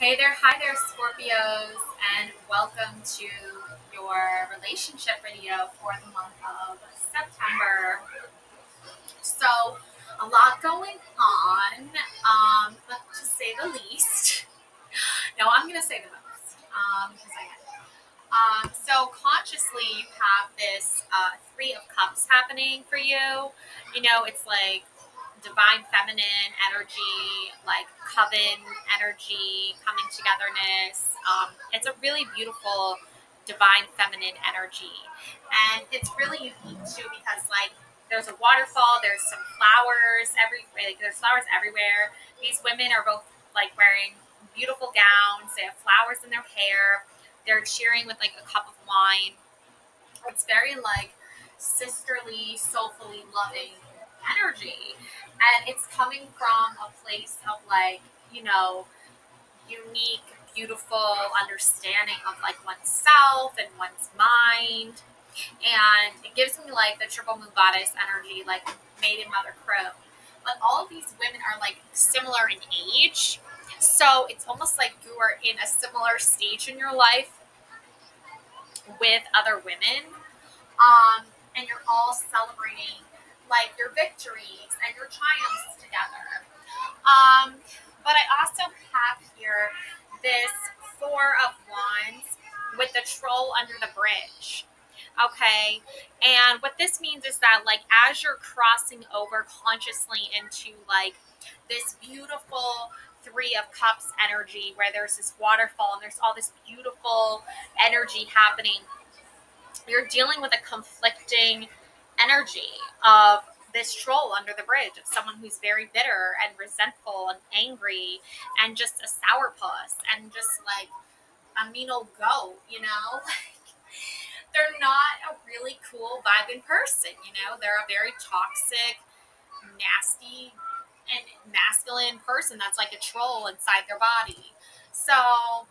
Hi there, Scorpios, and welcome to your relationship video for the month of September. So, a lot going on, to say the least. No, I'm going to say the most, because I am. So consciously, you have this Three of Cups happening for you. It's like divine feminine energy, like coven energy, coming togetherness. It's a really beautiful divine feminine energy, and it's really unique too because there's a waterfall, there's some flowers there's flowers everywhere. These women are both wearing beautiful gowns. They have flowers in their hair. They're cheering with a cup of wine. It's very sisterly, soulfully loving energy. And it's coming from a place of unique, beautiful understanding of oneself and one's mind. And it gives me the triple moon goddess energy, maiden mother crone. But all of these women are similar in age. So it's almost like you are in a similar stage in your life with other women, and you're all celebrating your victories and your triumphs together. Um, but I also have here this Four of Wands with the troll under the bridge. Okay, and what this means is that as you're crossing over consciously into this beautiful Three of Cups energy where there's this waterfall and there's all this beautiful energy happening, you're dealing with a conflicting energy of this troll under the bridge, of someone who's very bitter and resentful and angry and just a sourpuss and just a mean old goat. They're not a really cool vibing person. They're a very toxic, nasty, and masculine person that's like a troll inside their body. So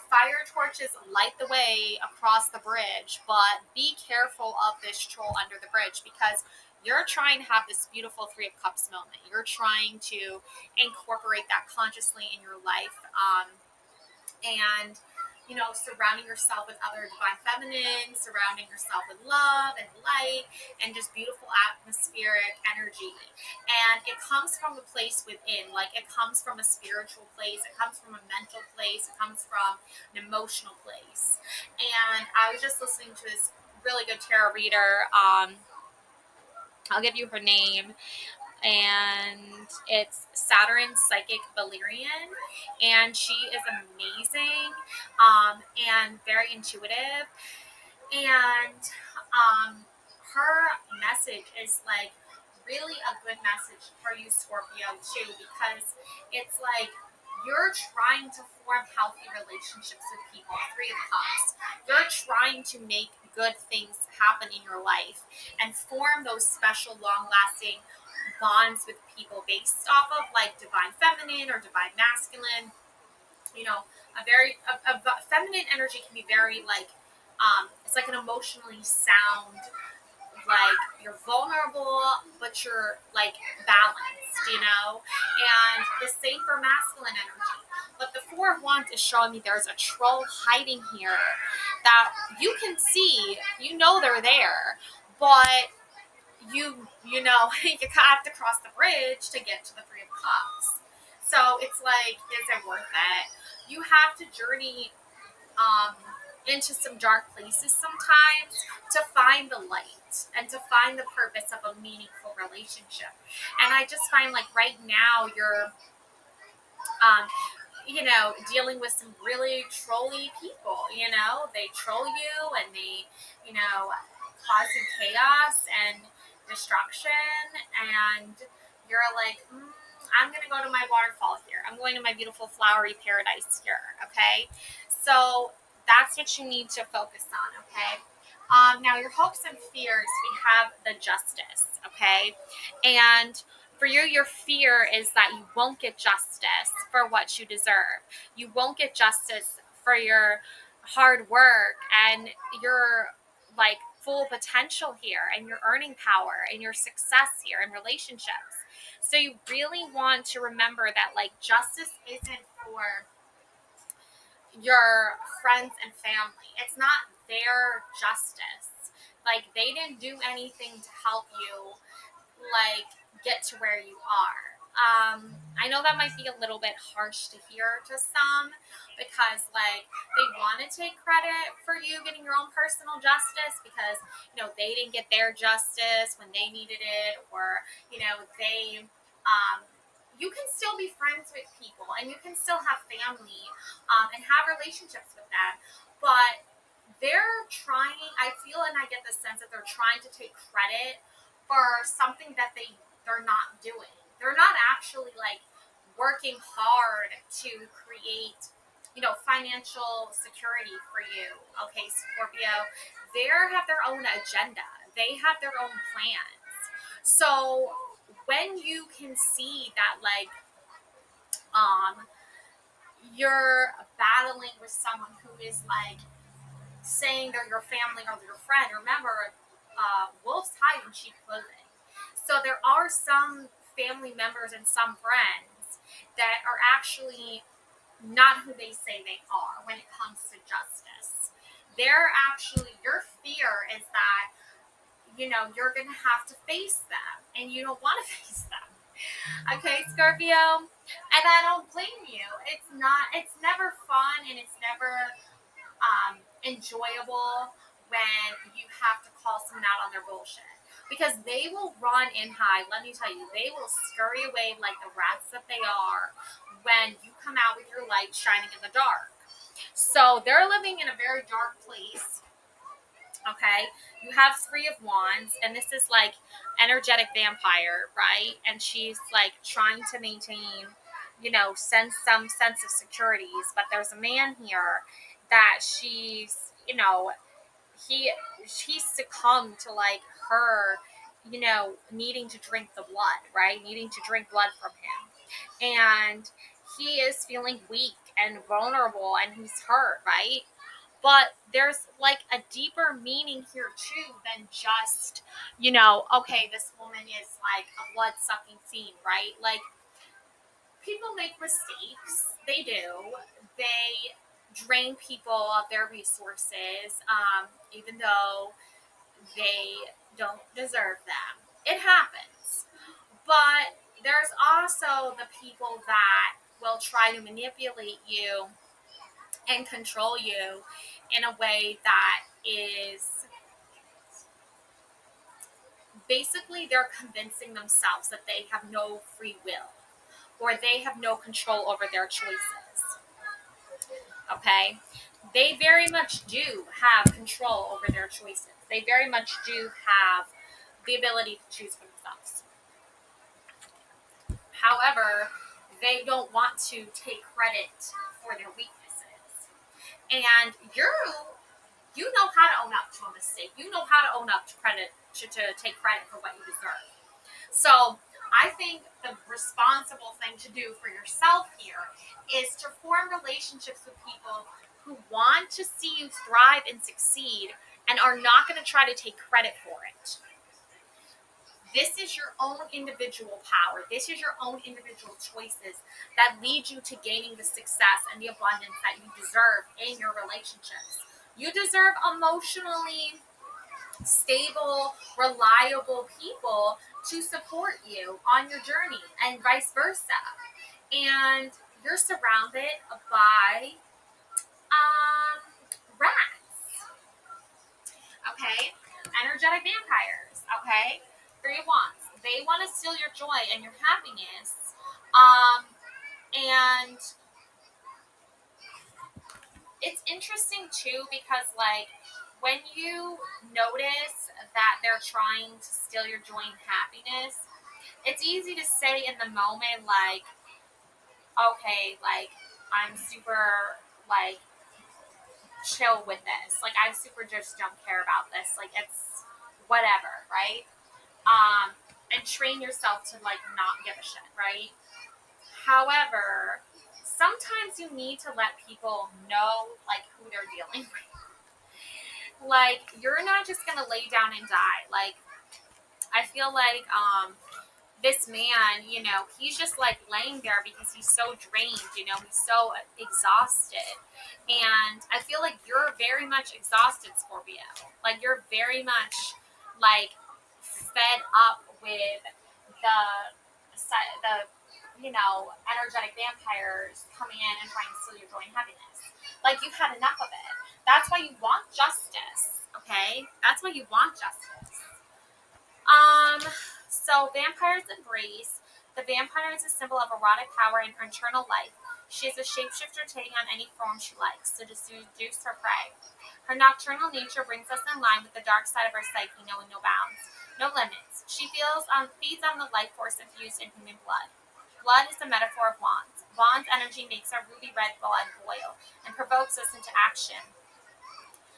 fire torches light the way across the bridge, but be careful of this troll under the bridge because you're trying to have this beautiful Three of Cups moment. You're trying to incorporate that consciously in your life, and surrounding yourself with other divine feminine, surrounding yourself with love and light and just beautiful atmospheric energy. And it comes from a place within, it comes from a spiritual place, it comes from a mental place, it comes from an emotional place. And I was just listening to this really good tarot reader. I'll give you her name, and it's Saturn Psychic Valerian, and she is amazing, and very intuitive, and her message is really a good message for you, Scorpio, too, because it's you're trying to form healthy relationships with people. Three of Cups. You're trying to make good things happen in your life and form those special, long-lasting bonds with people based off of divine feminine or divine masculine. A feminine energy can be very it's like an emotionally sound, you're vulnerable, but you're balanced. And the same for masculine energy. But the Four of Wands is showing me there's a troll hiding here that you can see, they're there, but you have to cross the bridge to get to the Three of Cups. So it's is it worth it? You have to journey um, into some dark places sometimes to find the light and to find the purpose of a meaningful relationship. And I just find right now you're um, dealing with some really trolly people. They troll you and they, cause you chaos and destruction. And you're I'm going to go to my waterfall here. I'm going to my beautiful flowery paradise here. Okay. So that's what you need to focus on. Okay. Now, your hopes and fears, we have the Justice. Okay. And for you, your fear is that you won't get justice for what you deserve. You won't get justice for your hard work and your full potential here and your earning power and your success here in relationships. So you really want to remember that like justice isn't for your friends and family. It's not their justice. Like they didn't do anything to help you like get to where you are. I know that might be a little bit harsh to hear to some because like they want to take credit for you getting your own personal justice because they didn't get their justice when they needed it, or they you can still be friends with people and you can still have family and have relationships with them, but they're trying, I feel, and I get the sense that they're trying to take credit for something that they're not doing. They're not actually like working hard to create, financial security for you. Okay, Scorpio, they have their own agenda. They have their own plans. So when you can see that like um you're battling with someone who is like saying they're your family or your friend. Remember, wolves hide in sheep clothing. So there are some family members and some friends that are actually not who they say they are when it comes to justice. They're actually, your fear is that, you're going to have to face them and you don't want to face them. Okay, Scorpio? And I don't blame you. It's never fun and it's never enjoyable when you have to call someone out on their bullshit. Because they will run and hide. Let me tell you, they will scurry away like the rats that they are when you come out with your light shining in the dark. So they're living in a very dark place. Okay, you have Three of Wands, and this is like energetic vampire, right? And she's like trying to maintain, some sense of securities. But there's a man here that she's, he he succumbed to like her, needing to drink the blood, right? Needing to drink blood from him, and he is feeling weak and vulnerable, and he's hurt, right? But there's like a deeper meaning here too than just, okay, this woman is like a blood sucking fiend, right? Like people make mistakes. They do. They drain people of their resources, even though they don't deserve them. It happens. But there's also the people that will try to manipulate you and control you in a way that is basically they're convincing themselves that they have no free will or they have no control over their choices. Okay? They very much do have control over their choices. They very much do have the ability to choose for themselves. However, they don't want to take credit for their weaknesses. And you know how to own up to a mistake. You know how to own up to to take credit for what you deserve. So I think the responsible thing to do for yourself here is to form relationships with people who want to see you thrive and succeed and are not going to try to take credit for it. This is your own individual power. This is your own individual choices that lead you to gaining the success and the abundance that you deserve in your relationships. You deserve emotionally stable, reliable people to support you on your journey and vice versa. And you're surrounded by um, rats, okay? Energetic vampires, okay? Three of Wands. They want to steal your joy and your happiness. And it's interesting too because, like, when you notice that they're trying to steal your joy and happiness, it's easy to say in the moment, like, okay, like, I'm super, like, chill with this. Like, I super just don't care about this. Like, it's whatever, right? And train yourself to, like, not give a shit, right? However, sometimes you need to let people know, like, who they're dealing with. Like, you're not just gonna lay down and die. Like, I feel like, this man, he's just like laying there because he's so drained, he's so exhausted. And I feel like you're very much exhausted, Scorpio. Like you're very much like fed up with the energetic vampires coming in and trying to steal your joy and happiness. Like you've had enough of it. That's why you want justice, okay? That's why you want justice. Um, so vampires embrace. The vampire is a symbol of erotic power and eternal life. She is a shapeshifter taking on any form she likes to seduce her prey. Her nocturnal nature brings us in line with the dark side of her psyche, knowing no bounds, no limits. She feeds on the life force infused in human blood. Blood is the metaphor of wands. Wands energy makes our ruby red blood boil and provokes us into action.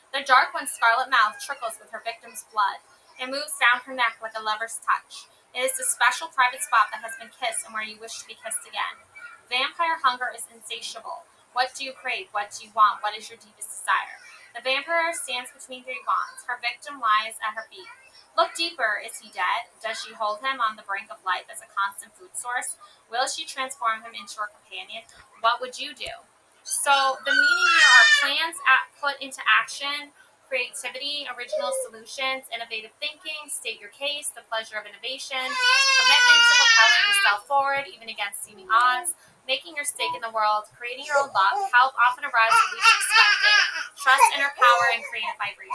The dark one's scarlet mouth trickles with her victim's blood. It moves down her neck like a lover's touch. It is the special private spot that has been kissed and where you wish to be kissed again. Vampire hunger is insatiable. What do you crave? What do you want? What is your deepest desire? The vampire stands between three wands. Her victim lies at her feet. Look deeper. Is he dead? Does she hold him on the brink of life as a constant food source? Will she transform him into her companion? What would you do? So the meaning here are plans put into action, creativity, original solutions, innovative thinking, state your case, the pleasure of innovation, commitment to propelling yourself forward, even against seeming odds, making your stake in the world, creating your own luck. Help often arrives when least expected. Trust inner power and creative vibration.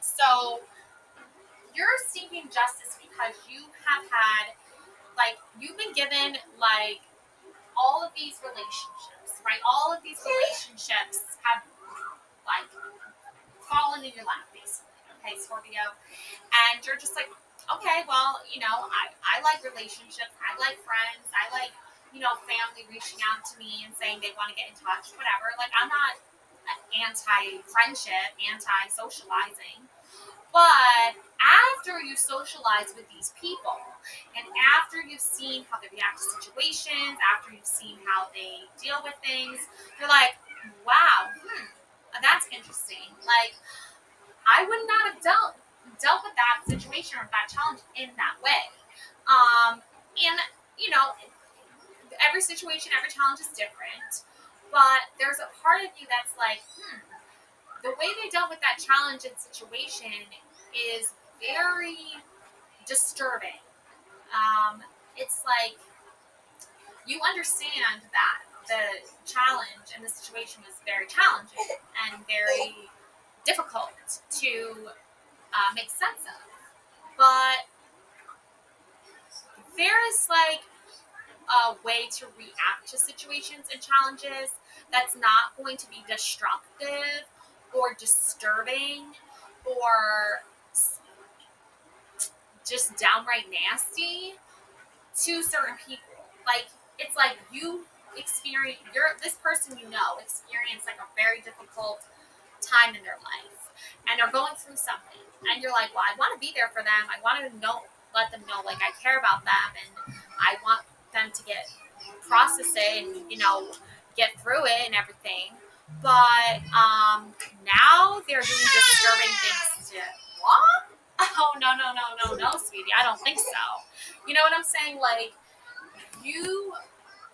So you're seeking justice because you have had, like, you've been given, like, all of these relationships, right? All of these relationships have like fallen in your lap, basically. Okay, Scorpio, and you're just like, okay, well, I like relationships. I like friends. I like family reaching out to me and saying they want to get in touch, whatever. Like I'm not anti friendship, anti socializing. But after you socialize with these people, and after you've seen how they react to situations, after you've seen how they deal with things, you're like, wow, that's interesting. Like, I would not have dealt with that situation or that challenge in that way. And you know, every situation, every challenge is different. But there's a part of you that's like, the way they dealt with that challenge and situation is very disturbing. It's like you understand that the challenge and the situation was very challenging and very difficult to make sense of. But there is like a way to react to situations and challenges that's not going to be destructive or disturbing or just downright nasty to certain people. Like it's like you experience this person experience like a very difficult time in their life and they're going through something and you're like, well, I want to be there for them. I want to let them know like I care about them and I want them to process it and get through it and everything. But now they're doing disturbing things to what? Oh no, sweetie, I don't think so. You know what I'm saying? Like you,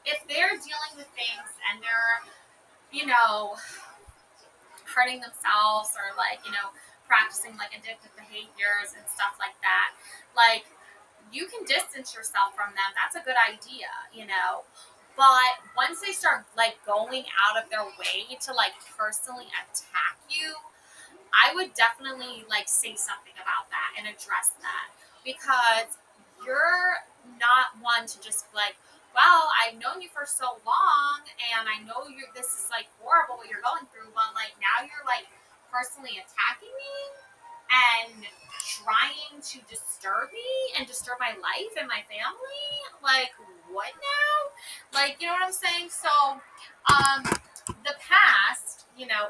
if they're dealing with things and they're hurting themselves or like practicing like addictive behaviors and stuff like that, like you can distance yourself from them. That's a good idea. But once they start like going out of their way to like personally attack you, I would definitely like say something about that and address that because you're not one to just like, well, I've known you for so long and I know this is like horrible what you're going through, but like now you're like personally attacking me and trying to disturb me and disturb my life and my family. Like what now? Like you know what I'm saying? So the past,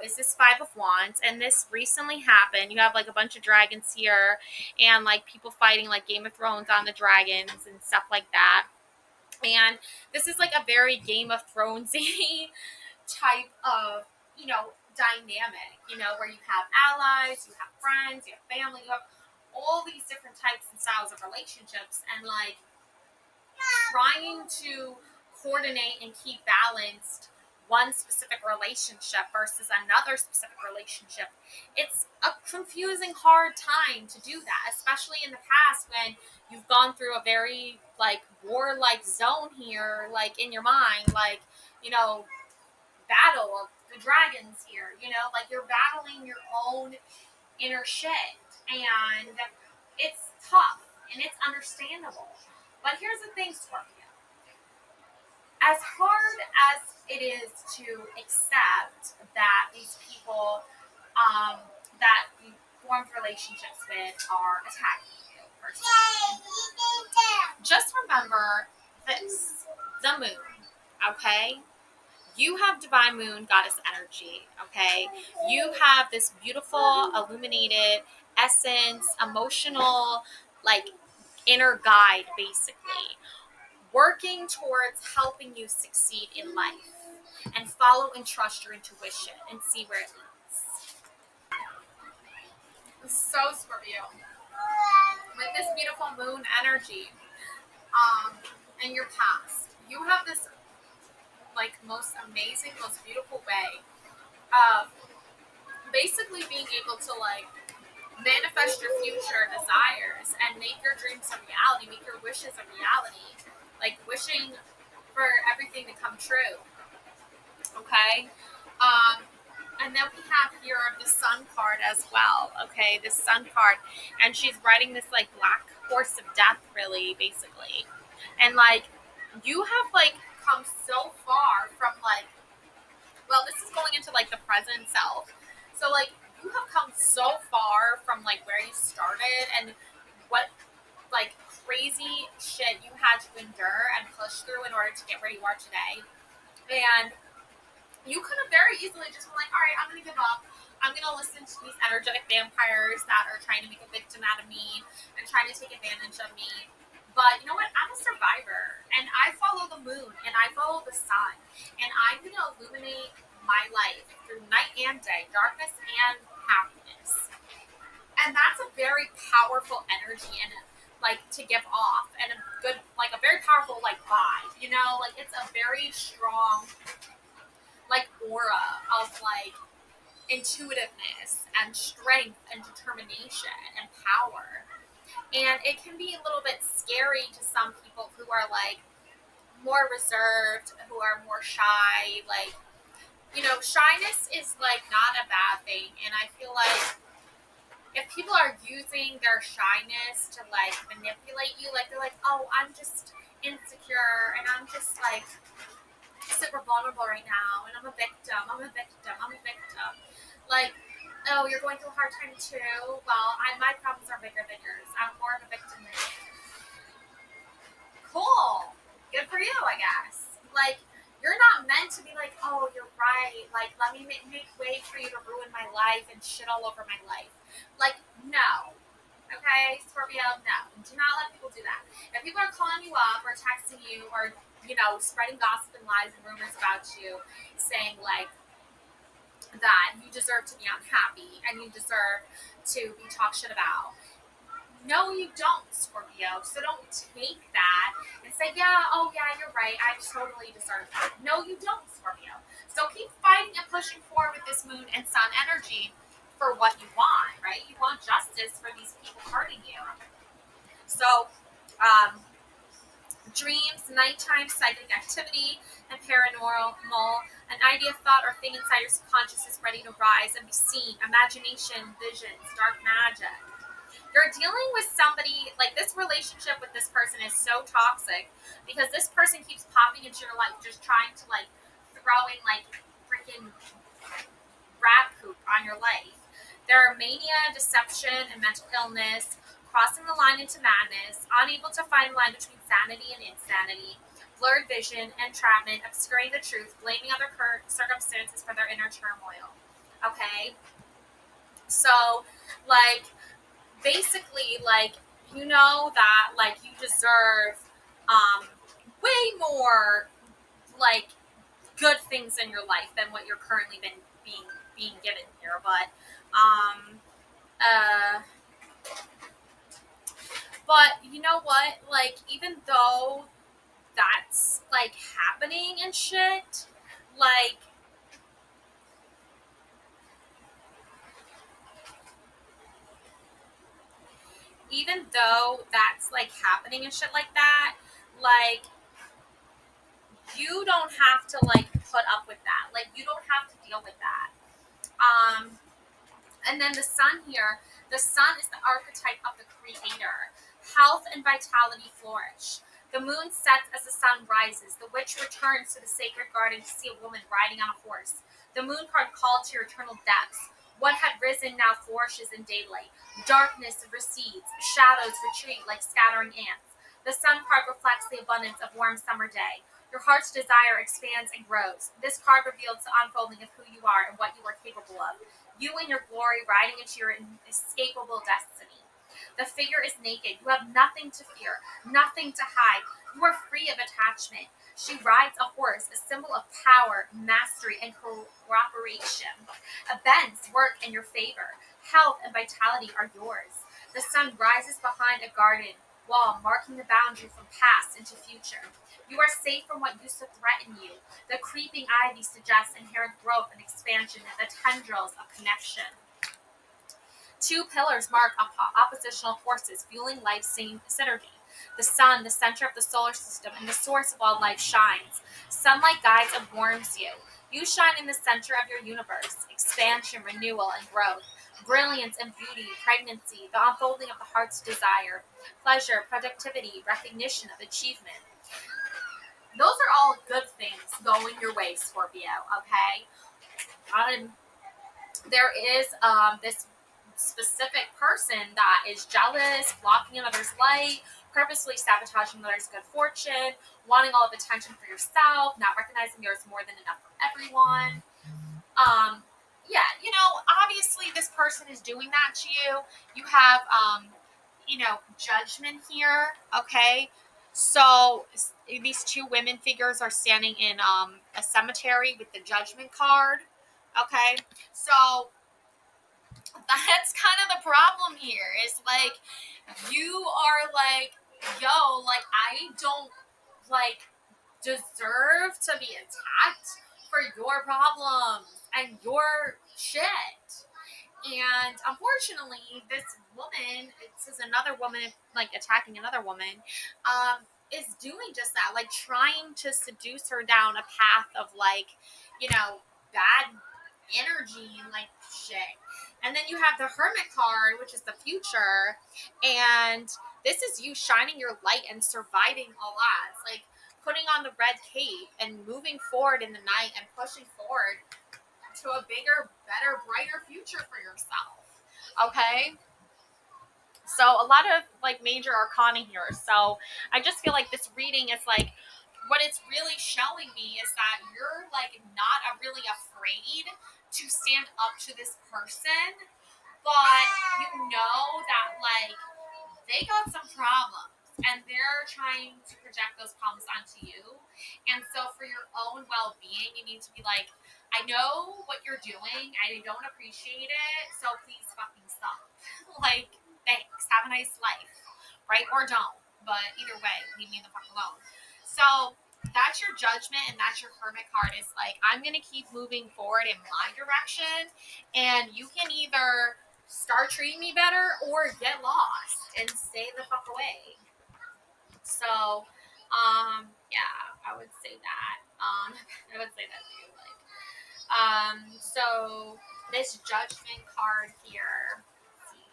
is this Five of Wands, and this recently happened. You have like a bunch of dragons here, and like people fighting like Game of Thrones on the dragons and stuff like that. And this is like a very Game of Thronesy type of, dynamic, where you have allies, you have friends, you have family, you have all these different types and styles of relationships, and like trying to coordinate and keep balanced one specific relationship versus another specific relationship. It's a confusing, hard time to do that, especially in the past when you've gone through a very like warlike zone here, like in your mind, like, you know, battle of the dragons here, you know, like you're battling your own inner shit, and it's tough and it's understandable. But here's the thing, Scorpio. As hard as it is to accept that these people that you formed relationships with are attacking you personally, just remember this: the moon, okay? You have divine moon goddess energy, okay? You have this beautiful, illuminated essence, emotional, like inner guide, basically, working towards helping you succeed in life and follow and trust your intuition and see where it leads. So, Scorpio, with this beautiful moon energy, um, in your past, you have this like most amazing, most beautiful way of basically being able to like manifest your future desires and make your dreams a reality, make your wishes a reality, like wishing for everything to come true. Okay. Um, and then we have here the sun card as well. Okay, this sun card, and she's riding this like black horse of death, really, basically, and like you have like come so far from like, well, this is going into like the present self. So like you have come so far from like where you started and what like crazy shit you had to endure and push through in order to get where you are today. And you could have very easily just been like, all right, I'm going to give up. I'm going to listen to these energetic vampires that are trying to make a victim out of me and trying to take advantage of me. But you know what? I'm a survivor, and I follow the moon, and I follow the sun, and I'm going to illuminate my life through night and day, darkness and happiness. And that's a very powerful energy and like to give off, and a good, like a very powerful like vibe, you know, like it's a very strong like aura of like intuitiveness and strength and determination and power. And it can be a little bit scary to some people who are like more reserved, who are more shy. Like, you know, shyness is like not a bad thing. And I feel like if people are using their shyness to like manipulate you, like they're like, oh, I'm just insecure and I'm just like super vulnerable right now, and I'm a victim. I'm a victim. I'm a victim. Like, oh, you're going through a hard time too. Well, my problems are bigger than yours. I'm more of a victim than you. Cool. Good for you, I guess. Like, you're not meant to be like, oh, you're right. Like, let me make way for you to ruin my life and shit all over my life. Like, no. Okay, Scorpio, no. Do not let people do that. If people are calling you up or texting you or, you know, spreading gossip and lies and rumors about you, saying like that you deserve to be unhappy and you deserve to be talked shit about. No, you don't, Scorpio. So don't take that and say, yeah, oh yeah, you're right. I totally deserve that. No, you don't, Scorpio. So keep fighting and pushing forward with this moon and sun energy for what you want, right? You want justice for these people hurting you. So, um, dreams, nighttime psychic activity, and paranormal, an idea, thought, or thing inside your subconscious is ready to rise and be seen. Imagination, visions, dark magic. You're dealing with somebody, like this relationship with this person is so toxic because this person keeps popping into your life, just trying to like throw in like freaking rat poop on your life. There are mania, deception, and mental illness, crossing the line into madness, unable to find a line between sanity and insanity, blurred vision, entrapment, obscuring the truth, blaming other circumstances for their inner turmoil. Okay? So, like, basically, like, you know that, like, you deserve way more, like, good things in your life than what you're currently being given here. But, uh, But you know what? Like, even though that's like happening and shit, like, even though that's like happening and shit like that, like, you don't have to like put up with that. Like, you don't have to deal with that. Um, And then the sun here, the sun is the archetype of the creator. Health and vitality flourish. The moon sets as the sun rises. The witch returns to the sacred garden to see a woman riding on a horse. The moon card called to your eternal depths. What had risen now flourishes in daylight. Darkness recedes. Shadows retreat like scattering ants. The sun card reflects the abundance of warm summer day. Your heart's desire expands and grows. This card reveals the unfolding of who you are and what you are capable of. You in your glory, riding into your inescapable destiny. The figure is naked. You have nothing to fear, nothing to hide. You are free of attachment. She rides a horse, a symbol of power, mastery, and cooperation. Events work in your favor. Health and vitality are yours. The sun rises behind a garden wall, marking the boundary from past into future. You are safe from what used to threaten you. The creeping ivy suggests inherent growth and expansion and the tendrils of connection. Two pillars mark oppositional forces, fueling life's same synergy. The sun, the center of the solar system, and the source of all life shines. Sunlight guides and warms you. You shine in the center of your universe, expansion, renewal, and growth. Brilliance and beauty, pregnancy, the unfolding of the heart's desire, pleasure, productivity, recognition of achievement. Those are all good things going your way, Scorpio, okay? Um, there is this specific person that is jealous, blocking another's light, purposely sabotaging another's good fortune, wanting all of attention for yourself, not recognizing there's more than enough for everyone. Um, yeah, obviously this person is doing that to you. You have, judgment here, okay? So these two women figures are standing in a cemetery with the judgment card, okay? So that's kind of the problem here. Is like you are like, yo, like I don't like deserve to be attacked for your problems and your shit. And unfortunately, this woman, this is another woman like attacking another woman, is doing just that, like trying to seduce her down a path of like, bad energy and like shit. And then you have the Hermit card, which is the future, and this is you shining your light and surviving all odds, like putting on the red cape and moving forward in the night and pushing forward to a bigger, better, brighter future for yourself. Okay? So a lot of like major arcana here. So I just feel like this reading is like what it's really showing me is that you're like not really afraid to stand up to this person, but you know that like they got some problems and they're trying to project those problems onto you. And so for your own well-being, you need to be like, I know what you're doing. I don't appreciate it. So please fucking stop. Like, thanks. Have a nice life. Right? Or don't. But either way, leave me the fuck alone. So that's your judgment and that's your hermit card. Is like, I'm going to keep moving forward in my direction. And you can either start treating me better or get lost and stay the fuck away. So, yeah, I would say that. I would say that too. Like, so this judgment card here. Let's see.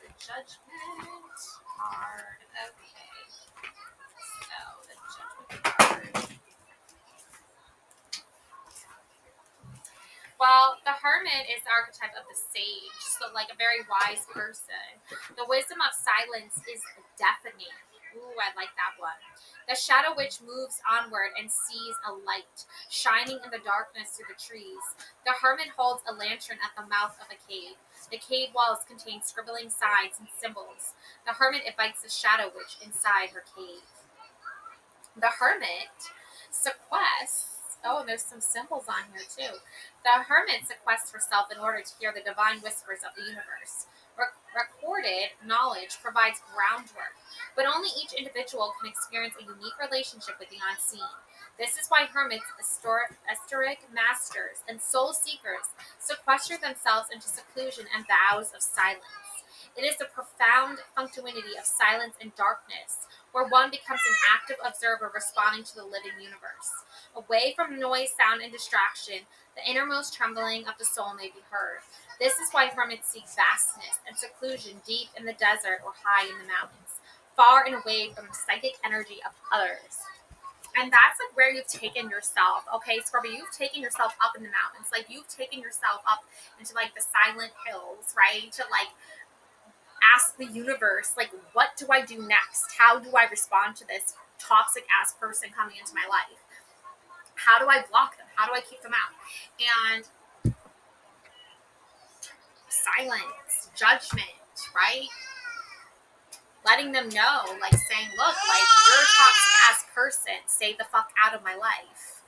The judgment card. Okay. So the judgment card. Well, the hermit is the archetype of the sage, so like a very wise person. The wisdom of silence is deafening. Ooh, I like that one. The shadow witch moves onward and sees a light shining in the darkness through the trees. The hermit holds a lantern at the mouth of a cave. The cave walls contain scribbling signs and symbols. The hermit invites the shadow witch inside her cave. The hermit sequests. Oh, and there's some symbols on here too. The hermit sequests herself in order to hear the divine whispers of the universe. Recorded knowledge provides groundwork, but only each individual can experience a unique relationship with the unseen. This is why hermits, esoteric masters, and soul seekers sequester themselves into seclusion and vows of silence. It is the profound functionality of silence and darkness, where one becomes an active observer responding to the living universe. Away from noise, sound, and distraction, the innermost trembling of the soul may be heard. This is why hermits seek vastness and seclusion deep in the desert or high in the mountains, far and away from the psychic energy of others. And that's like where you've taken yourself. Okay, Scorpio, you've taken yourself up in the mountains. Like you've taken yourself up into like the silent hills, right? To like ask the universe, like, what do I do next? How do I respond to this toxic ass person coming into my life? How do I block them? How do I keep them out? And silence, judgment, right? Letting them know, like saying, look, like you're a toxic ass person. Stay the fuck out of my life.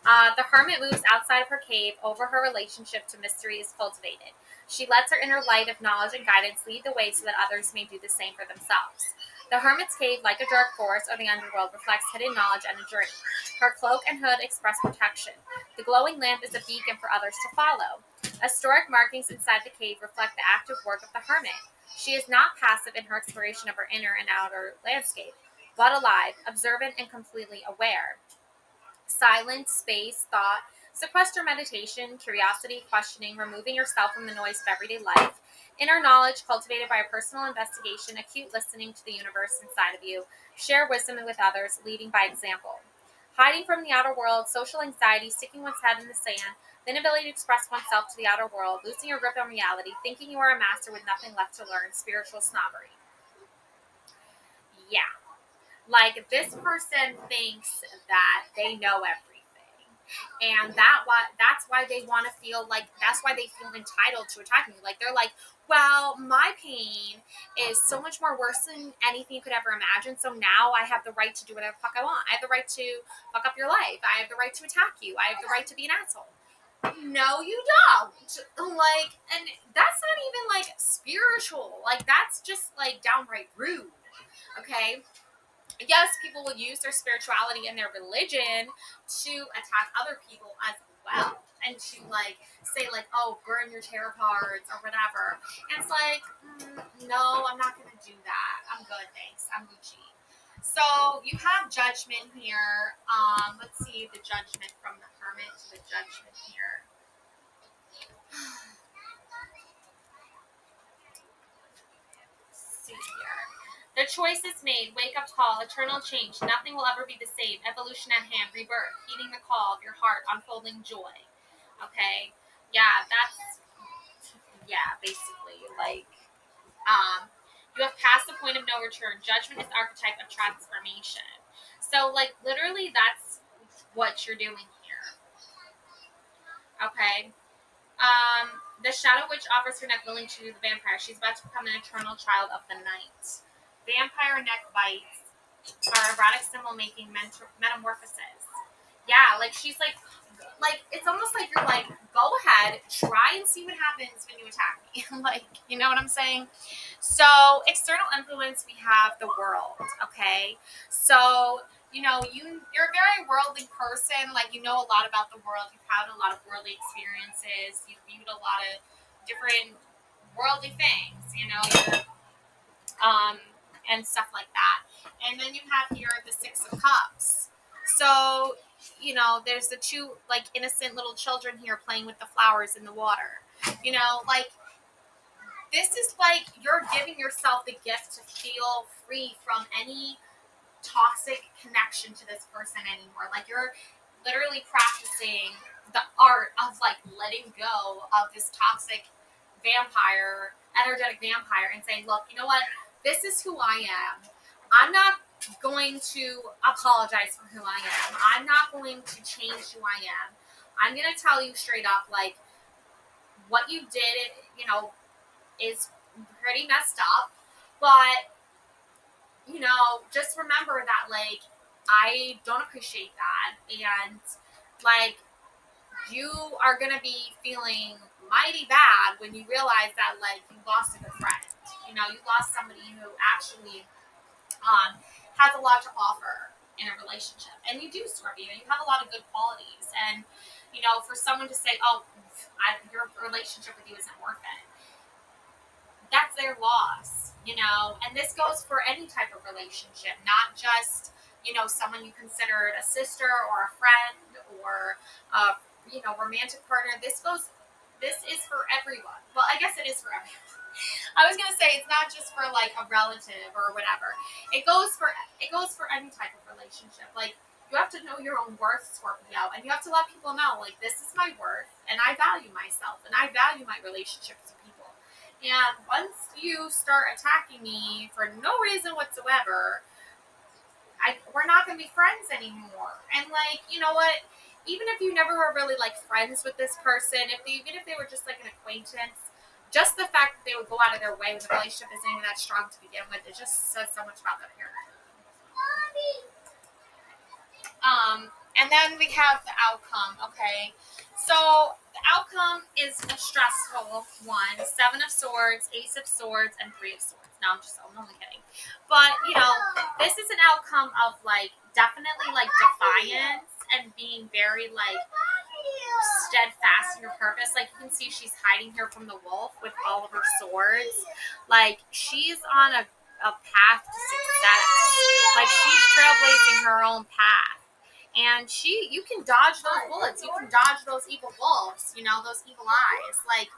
The hermit moves outside of her cave. Over her relationship to mystery is cultivated. She lets her inner light of knowledge and guidance lead the way so that others may do the same for themselves. The hermit's cave, like a dark forest or the underworld, reflects hidden knowledge and a journey. Her cloak and hood express protection. The glowing lamp is a beacon for others to follow. Historic markings inside the cave reflect the active work of the hermit. She is not passive in her exploration of her inner and outer landscape, but alive, observant, and completely aware. Silence, space, thought, sequester meditation, curiosity, questioning, removing yourself from the noise of everyday life, inner knowledge cultivated by a personal investigation, acute listening to the universe inside of you, share wisdom with others, leading by example. Hiding from the outer world, social anxiety, sticking one's head in the sand, the inability to express oneself to the outer world, losing your grip on reality, thinking you are a master with nothing left to learn, spiritual snobbery. Yeah. Like this person thinks that they know everything. And that's why they want to feel like that's why they feel entitled to attack me. Like they're like, well, my pain is so much more worse than anything you could ever imagine. So now I have the right to do whatever the fuck I want. I have the right to fuck up your life. I have the right to attack you. I have the right to be an asshole. No, you don't. Like, and that's not even like spiritual. Like that's just like downright rude. Okay, yes, people will use their spirituality and their religion to attack other people as well. And to like say like, oh, burn your tarot cards or whatever. And it's like, no, I'm not gonna do that. I'm good, thanks. I'm Gucci. So you have judgment here. Let's see the judgment from the hermit to the judgment here. See here. The choice is made. Wake up call. Eternal change. Nothing will ever be the same. Evolution at hand. Rebirth. Heeding the call of your heart. Unfolding joy. Okay. Yeah, that's basically like you have passed the point of no return. Judgment is archetype of transformation. So like literally that's what you're doing here. Okay. The Shadow Witch offers her neck willing to the vampire. She's about to become an eternal child of the night. Vampire neck bites are erotic symbol making metamorphosis. Yeah, like she's like it's almost like you're like, go ahead, try and see what happens when you attack me. Like, you know what I'm saying? So external influence, we have the world. Okay, so you're a very worldly person. Like you know a lot about the world. You've had a lot of worldly experiences. You've viewed a lot of different worldly things. Um, and stuff like that. And then you have here the Six of Cups. So, there's the two like innocent little children here playing with the flowers in the water. Like this is like you're giving yourself the gift to feel free from any toxic connection to this person anymore. Like you're literally practicing the art of like letting go of this toxic energetic vampire, and saying, look, you know what? This is who I am. I'm not going to apologize for who I am. I'm not going to change who I am. I'm going to tell you straight up, like, what you did, is pretty messed up. But, just remember that, like, I don't appreciate that. And, like, you are going to be feeling mighty bad when you realize that, like, you lost a good friend. You know, you lost somebody who actually has a lot to offer in a relationship. And you do, Scorpio. You have a lot of good qualities. And, you know, for someone to say, oh, your relationship with you isn't worth it, that's their loss, you know. And this goes for any type of relationship, not just, you know, someone you considered a sister or a friend or a, you know, romantic partner. This is for everyone. Well, I guess it is for everyone. I was gonna say it's not just for like a relative or whatever. It goes for any type of relationship. Like, you have to know your own worth, Scorpio, and you have to let people know, like, this is my worth, and I value myself, and I value my relationships with people. And once you start attacking me for no reason whatsoever, we're not gonna be friends anymore. And like, you know what? Even if you never were really like friends with this person, even if they were just like an acquaintance, just the fact that they would go out of their way when the relationship isn't even that strong to begin with, it just says so much about their character. And then we have the outcome. Okay, so the outcome is a stressful one: Seven of Swords, Ace of Swords, and Three of Swords. No, I'm only kidding. But you know, this is an outcome of like definitely like defiance and being very like steadfast in your purpose. Like, you can see she's hiding here from the wolf with all of her swords. Like, she's on a path to success. Like, she's trailblazing her own path. And you can dodge those bullets. You can dodge those evil wolves, you know, those evil eyes. Like,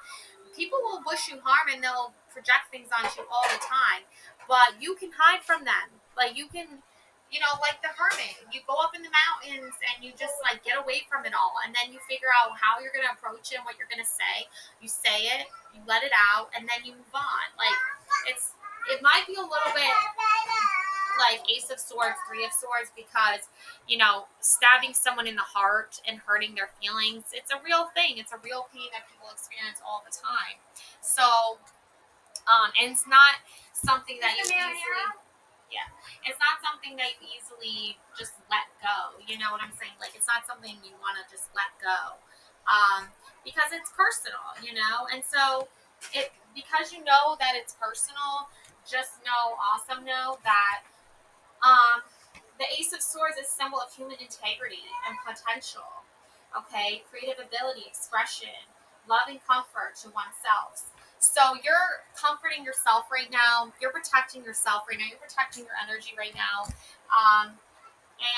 people will wish you harm and they'll project things onto you all the time. But you can hide from them. Like, you can, you know, like the hermit. You go up in the mountains and you just like get away from it all. And then you figure out how you're going to approach it and what you're going to say. You say it, you let it out, and then you move on. Like, it might be a little bit like Ace of Swords, Three of Swords, because, you know, stabbing someone in the heart and hurting their feelings, it's a real thing. It's a real pain that people experience all the time. So, and it's not something that you easily, yeah, it's not something that you easily just let go. You know what I'm saying? Like, it's not something you want to just let go, because it's personal, you know. And so, because you know that it's personal, just know that um, the Ace of Swords is a symbol of human integrity and potential. Okay, creative ability, expression, love and comfort to oneself. So you're comforting yourself right now. You're protecting yourself right now. You're protecting your energy right now.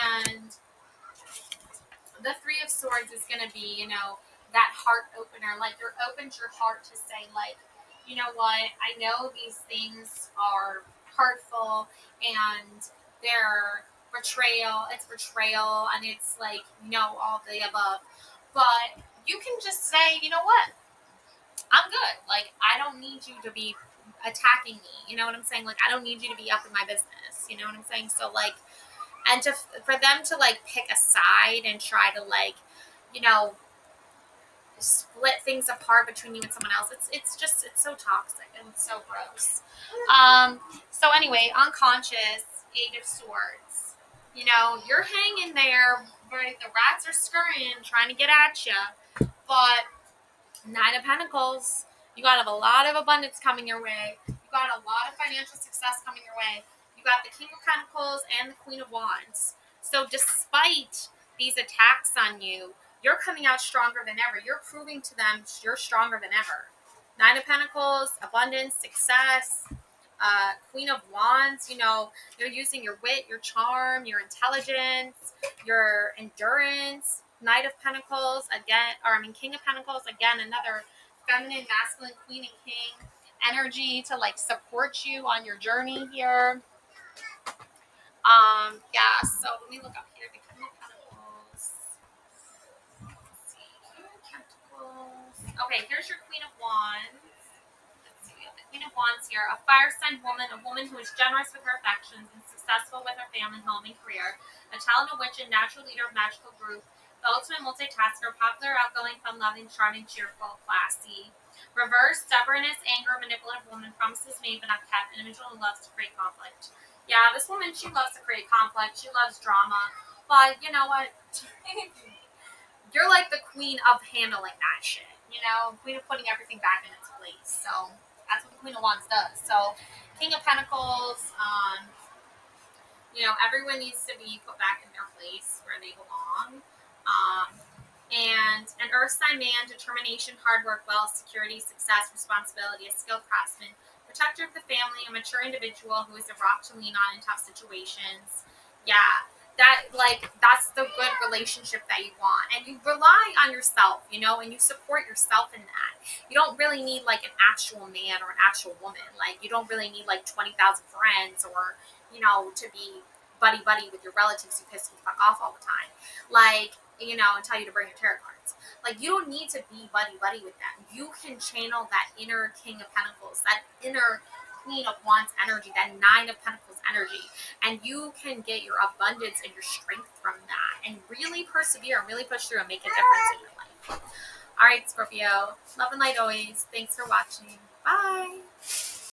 And the Three of Swords is going to be, you know, that heart opener. Like, you're opened your heart to say, like, you know what? I know these things are hurtful and they're betrayal. It's betrayal, and it's like, all the above. But you can just say, you know what? I'm good. Like, I don't need you to be attacking me. You know what I'm saying? Like, I don't need you to be up in my business. You know what I'm saying? So, like, and for them to like pick a side and try to like, you know, split things apart between you and someone else, it's so toxic and it's so gross. So anyway, unconscious, Eight of Swords. You know, you're hanging there, right? The rats are scurrying, trying to get at you, but Nine of Pentacles. You got a lot of abundance coming your way. You got a lot of financial success coming your way. You got the King of Pentacles and the Queen of Wands. So despite these attacks on you, you're coming out stronger than ever. You're proving to them you're stronger than ever. Nine of Pentacles, abundance, success. Queen of Wands, you know, you're using your wit, your charm, your intelligence, your endurance. Knight of Pentacles, again, King of Pentacles, again, another feminine, masculine, queen and king energy to like support you on your journey here. Yeah, so let me look up here. The King of Pentacles. Let's see. King of Pentacles. Okay, here's your Queen of Wands. Let's see, we have the Queen of Wands here. A fire sign woman, a woman who is generous with her affections and successful with her family, home, and career. A talented witch and natural leader of magical group. The ultimate multitasker, popular, outgoing, fun-loving, charming, cheerful, classy. Reverse, stubbornness, anger, manipulative woman, promises made but not kept, an individual who loves to create conflict. Yeah, this woman, she loves to create conflict. She loves drama. But you know what? You're like the queen of handling that shit. You know, queen of putting everything back in its place. So, That's what the Queen of Wands does. So, King of Pentacles, everyone needs to be put back in their place where they belong. Um, and an earth sign man, determination, hard work, wealth, security, success, responsibility, a skilled craftsman, protector of the family, a mature individual who is a rock to lean on in tough situations. Yeah, that's the good relationship that you want. And you rely on yourself, and you support yourself in that. You don't really need like an actual man or an actual woman. Like you don't really need like 20,000 friends or, to be buddy buddy with your relatives who piss you fuck off all the time. Like, and tell you to bring your tarot cards. Like, you don't need to be buddy buddy with them. You can channel that inner King of Pentacles, that inner Queen of Wands energy, that Nine of Pentacles energy, and you can get your abundance and your strength from that, and really persevere, and really push through, and make a difference in your life. All right, Scorpio, love and light always. Thanks for watching. Bye.